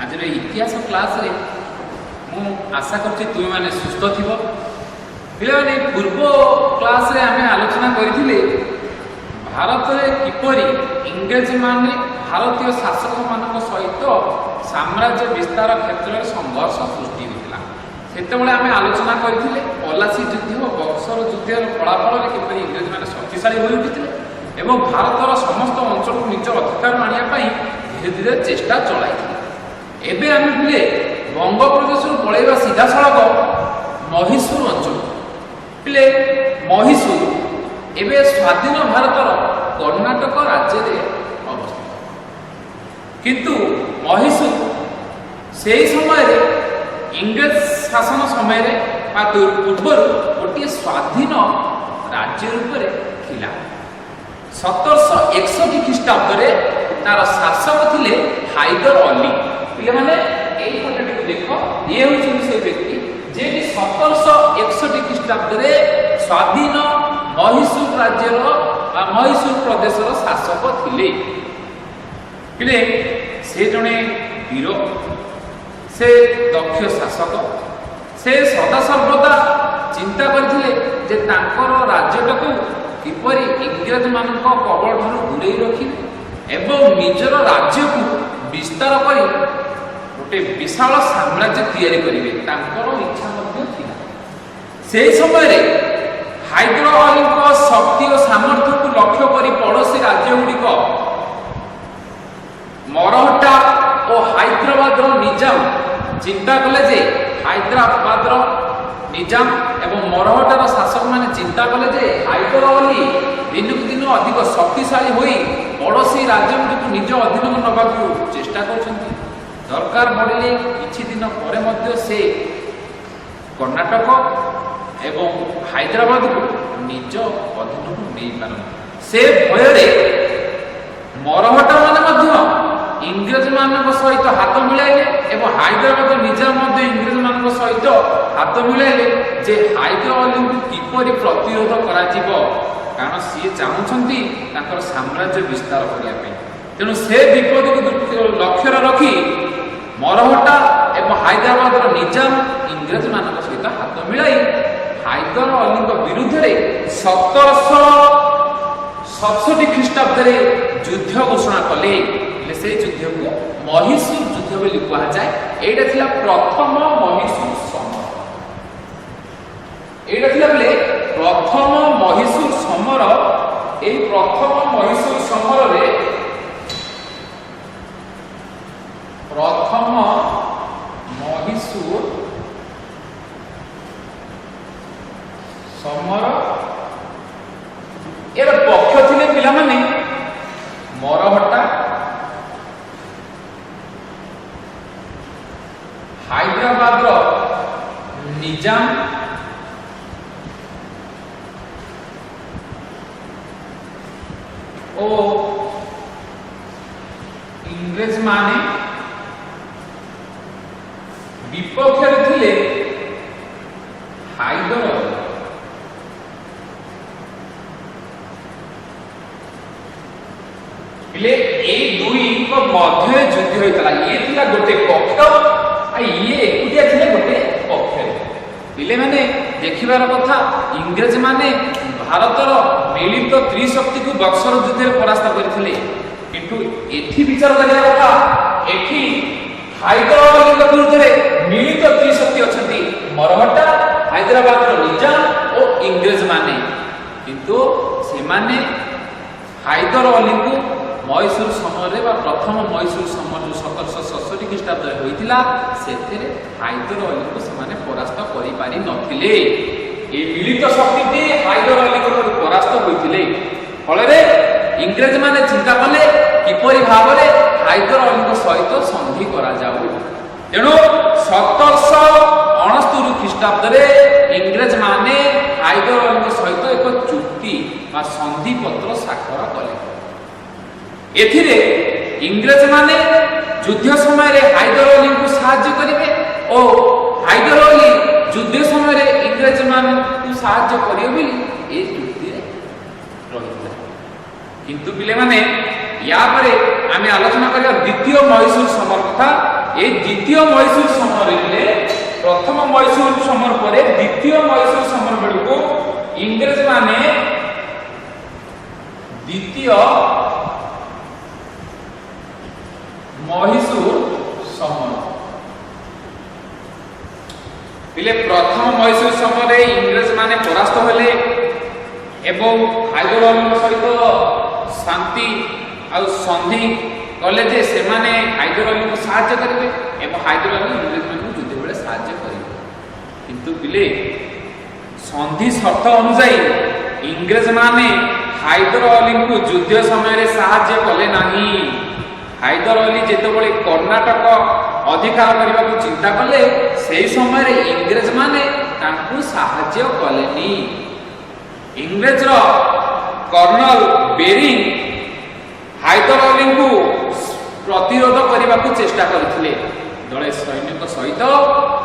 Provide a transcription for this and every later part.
आज इतिहास क्लास रे मु आशा करछि तुम माने सुस्थ थिबो। पिले माने पूर्व क्लास रे आमे आलोचना करिथिले भारत रे किपरि इंग्रज माने भारतीय शासक मानक सहित साम्राज्य विस्तार क्षेत्र में संघर्ष सृष्टि होता। सेतेबेले आमे आलोचना करिथिले पलासी युद्ध और बक्सर युद्धर फलाफल किपरि इंग्रज माने शक्तिशाली होई उठिथिले एवं भारतर समस्त अंचल को निज अधिकार मानिया पई धीरे धीरे चेष्टा चलाइथिले। एबे आमे पिले बंग प्रदेश पलैबा सीधा सड़क महिसूर अंचल। पिले महिसूर एबे स्वाधीन भारतर कर्णाटक राज्य रे अवस्थित, किंतु महिसूर से समय रे इंग्रज शासन समय रे पूर्व गोटे स्वाधीन राज्य रूप में थिला। 1761 ख्रीष्टाब्द रे तार शासक थिले हैदर अली। पिले माने एई फोटोटी को देखो, ये होउछि से व्यक्ति जे 1761 ख्रीष्टाब्द रे स्वाधीन महिसूर राज्यर महिसूर प्रदेशर शासक थिले। पिले से जने वीर, से दक्ष शासक, से सदा सर्वदा चिंता करथिले जे तांकर राज्यटाକୁ किपरि इंग्रज मानक कबल ठाରୁ दूरेई रखिबे एवं निजर राज्य को विस्तार करी गोटे विशाल साम्राज्य तैयारी करिवे। तांकर इच्छा मध्य थिला। से समय रे हैदर अली को शक्ति और सामर्थ्य को लक्ष्य करी पड़ोसी राज्य गुड़िक मरहट्टा और हैदराबाद निजाम चिंता कले जे हैदराबाद निजाम एवं मरहट्टार शासक माने चिंता कले जे हैदर अली दिनकु दिन अधिक शक्तिशाली होई पड़ोसी राज्य गुड़िक निज अधीन नबाकू चेष्टा करछंती। दरकार पड़िले किछि दिन परे मध्य से कर्णाटक एवं हैदराबाद को निज अधीन को नहीं पारନ୍ତି। से भୟରେ मरहट्टा माने मध्य इंग्रज मानक सहित हाथ मिलाइले एवं हैदराबाद निजाम मध्य इंग्रज मानक सहित हाथ मिलाइले जे हैदर अली को किपरि प्रतिरोध करा जिवो, कारण सी चाहूछंती ताकर साम्राज्य विस्तार करिया पे। तेणु से विपद को लक्ष्य रखी मरहट्टा एवं हैदराबाद निजाम इंग्रज मानक सहित हाथ मिलाई हैदर अली विरुद्ध में 1767 ख्रीष्टाब्द युद्ध घोषणा कले। से युद्ध को महिसूर युद्ध बोली कहा जाए। एटा थिला प्रथम महिसूर समर। एटा थिला बोले प्रथम महिसूर समर। ए प्रथम महिसूर समर रे प्रथम महिसूर समर एर पक्ष थिले पिला माने मरहट्टा, हैदराबाद निजाम ओ इंग्रज माने विपक्ष थिले हैदर अली। पिले ए दुई को मध्य युद्ध होइतला। ये थिला गोटे पक्ष ये एकुटिया थिले गोटे पक्ष। पिले माने देखिबार कथा इंग्रज माने भारतर मिलित त्रिशक्ति को बक्सर युद्ध में परास्त करथिले, किंतु एठी विचार करिया कथा एठी हैदर अली विरुद्ध में मिलित त्रिशक्ति अछंती मरहट्टा, हैदराबाद निजाम और इंग्रज माने। किंतु से माने हैदर अली को मैसूर समरे बा प्रथम मैसूर समर जो 1767 ख्रीष्टाब्द होइतिला सेथिरे हैदर अली को समाने परास्त करि पारि नथिले। ए मिलित शक्ति हैदर अली को परास्त होइतिले। फलरे इंग्रज माने चिंता कले किपरि भाबरे हैदर अली को सहित संधि करा जाऊ। तेणु 1769 ख्रीष्टाब्द रे इंग्रज माने हैदर अली को सहित एक चुक्ति बा संधि पत्र स्वाक्षर कले। एथिरे इंग्रज माने युद्ध समय रे हैदर अली को सहायता करिवे और हैदर अली युद्ध समय रे इंग्रज मान को सहायता करिवे बोली ए चुक्ति रे रहितला। किंतु पिले माने या परे आमे आलोचना करिया द्वितीय मैसूर समर कथा। এই দ্বিতীয় মহীশূর সমরে প্রথম মহীশূর সমর পরে দ্বিতীয় মহীশূর সমর বেড়ে ইংরেজ মানে দ্বিতীয় মহীশূর সমর পিলে প্রথম মহীশূর সমরে ইংরেজ মানে পরাস্ত হলে এবং হায়দর আলীଙ୍କ সহিত শান্তি ଆଉ ସନ୍ଧି କଲେ ଯେ ସେମାନେ ହାଇଦର ଅଲିଙ୍କୁ ସାହାଯ୍ୟ କରିବେ ଏବଂ ହାଇଦର ଅଲି ଇଂରେଜମାନଙ୍କୁ ଯୁଦ୍ଧ ବେଳେ ସାହାଯ୍ୟ କରିବେ କିନ୍ତୁ ପିଲେ ସନ୍ଧି ସର୍ତ୍ତ ଅନୁଯାୟୀ ଇଂରେଜମାନେ ହାଇଦର ଅଲିଙ୍କୁ ଯୁଦ୍ଧ ସମୟରେ ସାହାଯ୍ୟ କଲେ ନାହିଁ। ହାଇଦର ଅଲି ଯେତେବେଳେ କର୍ଣ୍ଣାଟକ ଅଧିକାର କରିବାକୁ ଚିନ୍ତା କଲେ ସେହି ସମୟରେ ଇଂରେଜମାନେ ତାଙ୍କୁ ସାହାଯ୍ୟ କଲେନି। ଇଂରେଜର କର୍ଣ୍ଣଲ ବେରିଂ ହାଇଦର ଅଲିଙ୍କୁ ପ୍ରତିରୋଧ କରିବାକୁ ଚେଷ୍ଟା କରିଥିଲେ। ଦଳେ ସୈନ୍ୟଙ୍କ ସହିତ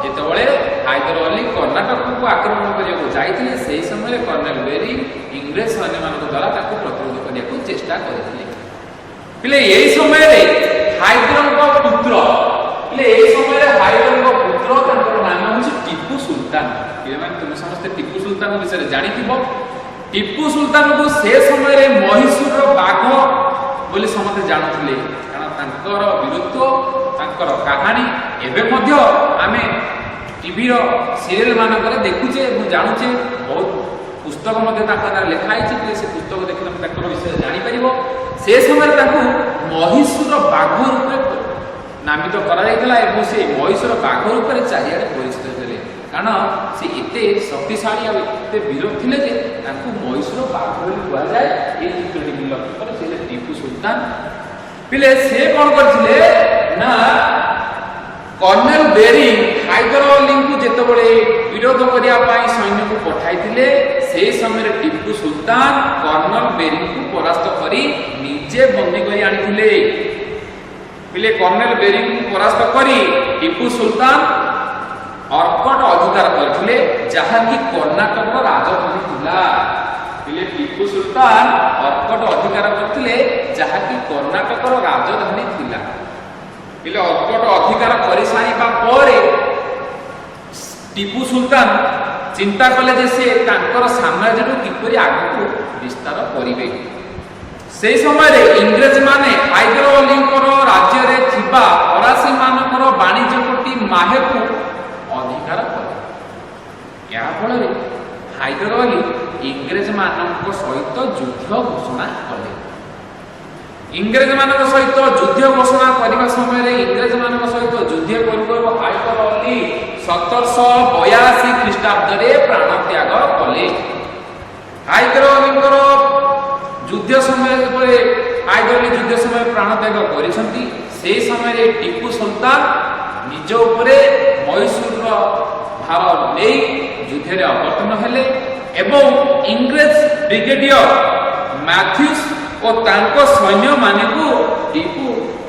ଯେତେବେଳେ ହାଇଦର ଅଲି କର୍ଣ୍ଣାଟକକୁ ଆକ୍ରମଣ କରିବାକୁ ଯାଇଥିଲେ ସେହି ସମୟରେ କର୍ଣ୍ଣେଲ ବେରିଂ ଇଂରେଜ ସୈନ୍ୟମାନଙ୍କ ଦ୍ୱାରା ତାକୁ ପ୍ରତିରୋଧ କରିବାକୁ ଚେଷ୍ଟା କରିଥିଲେ। ପିଲେ ଏହି ସମୟରେ ହାଇଦରଙ୍କ ପୁତ୍ର ତାଙ୍କର ନାମ ହେଉଛି ଟିପୁ ସୁଲତାନ। ପିଲାମାନେ ତୁମେ ସମସ୍ତେ ଟିପୁ ସୁଲତାନ ବିଷୟରେ ଜାଣିଥିବ। ଟିପୁ ସୁଲତାନଙ୍କୁ ସେ ସମୟରେ ମହୀଶୂରର ବାଘ ବୋଲି ସମସ୍ତେ ଜାଣୁଥିଲେ, କାରଣ ତାଙ୍କର ବୀରତ୍ୱ ତାଙ୍କର କାହାଣୀ ଏବେ ମଧ୍ୟ ଆମେ ଟିଭିର ସିରିଏଲ ମାନଙ୍କରେ ଦେଖୁଛେ ଏବଂ ଜାଣୁଛେ। ବହୁତ ପୁସ୍ତକ ମଧ୍ୟ ତାଙ୍କ ନାଁରେ ଲେଖା ହେଇଛି। ସେ ପୁସ୍ତକ ଦେଖିଲେ ତାଙ୍କର ବିଷୟରେ ଜାଣିପାରିବ। ସେ ସମୟରେ ତାଙ୍କୁ ମହୀଶୂରର ବାଘ ରୂପେ ନାମିତ କରାଯାଇଥିଲା ଏବଂ ସେ ମହୀଶୂର ବାଘ ରୂପରେ ଚାରିଆଡ଼େ ପରିଚିତ ଥିଲେ, କାରଣ ସେ ଏତେ ଶକ୍ତିଶାଳୀ ଆଉ ଏତେ ବୀର ଥିଲେ ଯେ ତାଙ୍କୁ ମହୀଶୂର ବାଘ ବୋଲି କୁହାଯାଏ। ଏଇ ଚିତ୍ରଟି ଲକ୍ଷ୍ୟ କଲେ ସେ ଟିପୁ ସୁଲତାନ। ପିଲେ ସେ କ'ଣ କରିଥିଲେ ନା କର୍ଣ୍ଣେଲ ବେରିଂ ହାଇଦର ଅଲିଙ୍କୁ ଯେତେବେଳେ ବିରୋଧ କରିବା ପାଇଁ ସୈନ୍ୟକୁ ପଠାଇଥିଲେ ସେହି ସମୟରେ ଟିପୁ ସୁଲତାନ କର୍ଣ୍ଣେଲ ବେରିଂଙ୍କୁ ପରାସ୍ତ କରି ନିଜେ ବନ୍ଦୀ କରି ଆଣିଥିଲେ। ପିଲେ କର୍ଣ୍ଣେଲ ବେରିଂଙ୍କୁ ପରାସ୍ତ କରି ଟିପୁ ସୁଲତାନ ଅର୍କଟ ଅଧିକାର କରିଥିଲେ, ଯାହାକି କର୍ଣ୍ଣାଟକର ରାଜଧାନୀ ଥିଲା। ପିଲେ ଟିପୁ ସୁଲତାନ ଅର୍କଟ ଅଧିକାର କରିଥିଲେ, ଯାହାକି କର୍ଣ୍ଣାଟକର ରାଜଧାନୀ ଥିଲା। ପିଲେ ଅର୍କଟ ଅଧିକାର କରିସାରିବା ପରେ ଟିପୁ ସୁଲତାନ ଚିନ୍ତା କଲେ ଯେ ସେ ତାଙ୍କର ସାମ୍ରାଜ୍ୟକୁ କିପରି ଆଗକୁ ବିସ୍ତାର କରିବେ। ସେହି ସମୟରେ ଇଂରେଜମାନେ ହାଇଦର ଅଲିଙ୍କର ରାଜ୍ୟରେ ଥିବା ଫରାସୀମାନଙ୍କର ବାଣିଜ୍ୟ ପଟି ମାହେକୁ ଅଧିକାର କଲେ। ଏହାଫଳରେ ହାଇଦର ଅଲି ଇଂରେଜମାନଙ୍କ ସହିତ ଯୁଦ୍ଧ ଘୋଷଣା କଲେ। ଇଂରେଜମାନଙ୍କ ସହିତ ଯୁଦ୍ଧ ଘୋଷଣା କରିବା ସମୟରେ ଇଂରେଜମାନଙ୍କ ସହିତ ଯୁଦ୍ଧ ପୂର୍ବରୁ ହାଇଦର ଅଲି 1782 ଖ୍ରୀଷ୍ଟାବ୍ଦରେ ପ୍ରାଣ ତ୍ୟାଗ କଲେ। ହାଇଦର ଅଲିଙ୍କର ଯୁଦ୍ଧ ସମୟରେ ଯେତେବେଳେ ହାଇଦର ଅଲି ଯୁଦ୍ଧ ସମୟରେ ପ୍ରାଣ ତ୍ୟାଗ କରିଛନ୍ତି ସେହି ସମୟରେ ଟିପୁ ସୁଲତାନ ନିଜ ଉପରେ ମହୀଶୂରର ଭାର ନେଇ ଯୁଦ୍ଧରେ ଅବତୀର୍ଣ୍ଣ ହେଲେ ଏବଂ ଇଂରେଜ ବ୍ରିଗେଡିୟର ମାଥ୍ୟୁସ୍ ଓ ତାଙ୍କ ସୈନ୍ୟମାନଙ୍କୁ ଟିପୁ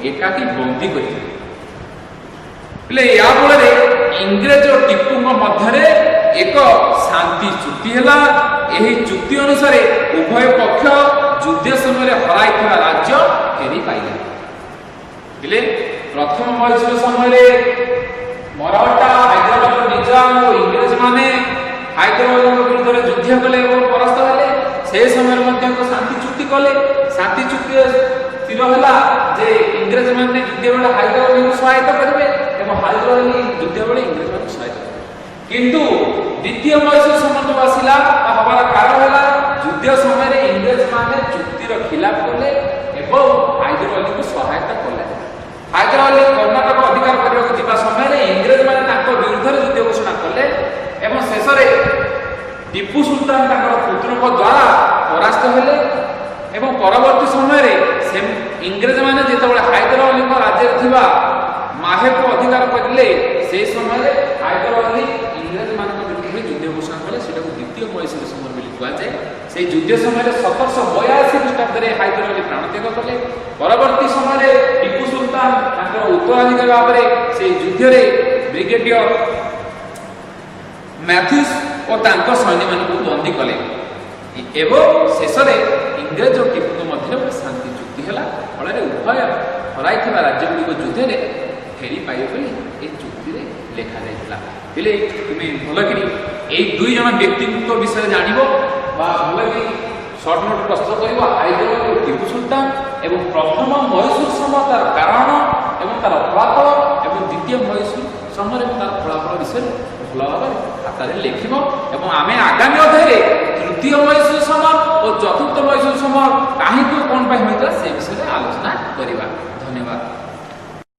ଏକାକୀ ବନ୍ଦୀ କରିଥିଲେ। ହେଲେ ଏହା ଫଳରେ ଇଂରେଜ ଓ ଟିପୁଙ୍କ ମଧ୍ୟରେ ଏକ ଶାନ୍ତି ଚୁକ୍ତି ହେଲା। ଏହି ଚୁକ୍ତି ଅନୁସାରେ ଉଭୟ ପକ୍ଷ ଯୁଦ୍ଧ ସମୟରେ ହରାଇଥିବା ରାଜ୍ୟ ଫେରି ପାଇଲେ। ହେଲେ ପ୍ରଥମ ମହୀଶୂର ସମୟରେ ମରହଟ୍ଟା ହାଇଦ୍ରାବାଦର ନିଜାମ ଓ ଇଂରେଜମାନେ ହାଇଦ୍ରାବାଦଙ୍କ ବିରୁଦ୍ଧରେ ଯୁଦ୍ଧ କଲେ ଏବଂ ପରାସ୍ତ ହେଲେ। ସେ ସମୟରେ ମଧ୍ୟ ଏକ ଶାନ୍ତି ଚୁକ୍ତି କଲେ। ଶାନ୍ତି ଚୁକ୍ତି ସ୍ଥିର ହେଲା ଯେ ଇଂରେଜମାନେ ଯୁଦ୍ଧ ବେଳେ ହାଇଦର ଅଲିଙ୍କୁ ସହାୟତା କରିବେ ଏବଂ ହାଇଦର ଅଲି ଯୁଦ୍ଧ ବେଳେ ଇଂରେଜମାନଙ୍କୁ ସହାୟତା କରିବେ। କିନ୍ତୁ ଦ୍ୱିତୀୟ ମହୀଶୂର ସମର ଯୋଉ ଆସିଲା ତା ହେବାର କାରଣ ହେଲା ଯୁଦ୍ଧ ସମୟରେ ଇଂରେଜମାନେ ଚୁକ୍ତିର ଖିଲାପ କଲେ ଏବଂ ହାଇଦର ଅଲିଙ୍କୁ ସହାୟତା କଲେ। ହାଇଦର ଅଲି କର୍ଣ୍ଣାଟକ ଅଧିକାର କରିବାକୁ ଯିବା ସମୟରେ ଇଂରେଜମାନେ ତାଙ୍କ ବିରୁଦ୍ଧରେ ଯୁଦ୍ଧ ଘୋଷଣା କଲେ ଏବଂ ଶେଷରେ ଟିପୁ ସୁଲତାନ ତାଙ୍କର ପୁତ୍ରଙ୍କ ଦ୍ୱାରା ପରାସ୍ତ ହେଲେ ଏବଂ ପରବର୍ତ୍ତୀ ସମୟରେ ଇଂରେଜମାନେ ଯେତେବେଳେ ହାଇଦର ଅଲିଙ୍କ ରାଜ୍ୟରେ ଥିବା ମାହେକୁ ଅଧିକାର କରିଲେ ସେହି ସମୟରେ ହାଇଦର ଅଲି ଇଂରେଜମାନଙ୍କ ବିରୁଦ୍ଧରେ ଯୁଦ୍ଧ ଘୋଷଣା କଲେ। ସେଟାକୁ ଦ୍ୱିତୀୟ ମହୀଶୂର ସମର ବୋଲି କୁହାଯାଏ। ସେହି ଯୁଦ୍ଧ ସମୟରେ 1782 ଖ୍ରୀଷ୍ଟାବ୍ଦରେ ହାଇଦର ଅଲି ପ୍ରାଣତ୍ୟାଗ କଲେ। ପରବର୍ତ୍ତୀ ସମୟରେ ଟିପୁ ସୁଲତାନ ତାଙ୍କର ଉତ୍ତରାଧିକାରୀ ଭାବରେ ସେହି ଯୁଦ୍ଧରେ ବ୍ରିଗେଡିୟର ମାଥ୍ୟୁସ୍ ଓ ତାଙ୍କ ସୈନ୍ୟମାନଙ୍କୁ ବନ୍ଦୀ କଲେ ଏବଂ ଶେଷରେ ଇଂରେଜ ଓ ଟିପୁଙ୍କ ମଧ୍ୟରେ ଗୋଟେ ଶାନ୍ତି ଚୁକ୍ତି ହେଲା। ଫଳରେ ଉଭୟ ହରାଇଥିବା ରାଜ୍ୟଗୁଡ଼ିକ ଯୁଦ୍ଧରେ ଫେରି ପାଇବେ ବୋଲି ଏ ଚୁକ୍ତିରେ ଲେଖାଯାଇଥିଲା। ହେଲେ ତୁମେ ଭଲକିରି ଏଇ ଦୁଇ ଜଣ ବ୍ୟକ୍ତିଙ୍କ ବିଷୟରେ ଜାଣିବ ବା ଭଲକିରି ସର୍ଟ ନୋଟ୍ ପ୍ରସ୍ତୁତ କରିବ। ହାଇଦ୍ରାବାଦ ଓ ଟିପୁ ସୁଲତାନ ଏବଂ ପ୍ରଥମ ମହୀଶୂର ସମୟ ତାର କାରଣ ଏବଂ ତାର ଫଳାଫଳ ଏବଂ ଦ୍ୱିତୀୟ ମହୀଶୂର ସମୟ ଏବଂ ତାର ଫଳାଫଳ ବିଷୟରେ ଭଲ ଭାବରେ ଖାତାରେ ଲେଖିବ। ଏବଂ ଆମେ ଆଗାମୀ ଅଧ୍ୟାୟରେ ତୃତୀୟ ମହୀଶୂର ସମୟ ଓ ଚତୁର୍ଥ ମହୀଶୂର ସମୟ କାହିଁକି ଓ କ'ଣ ପାଇଁ ହୋଇଥିଲା ସେ ବିଷୟରେ ଆଲୋଚନା କରିବା। ଧନ୍ୟବାଦ।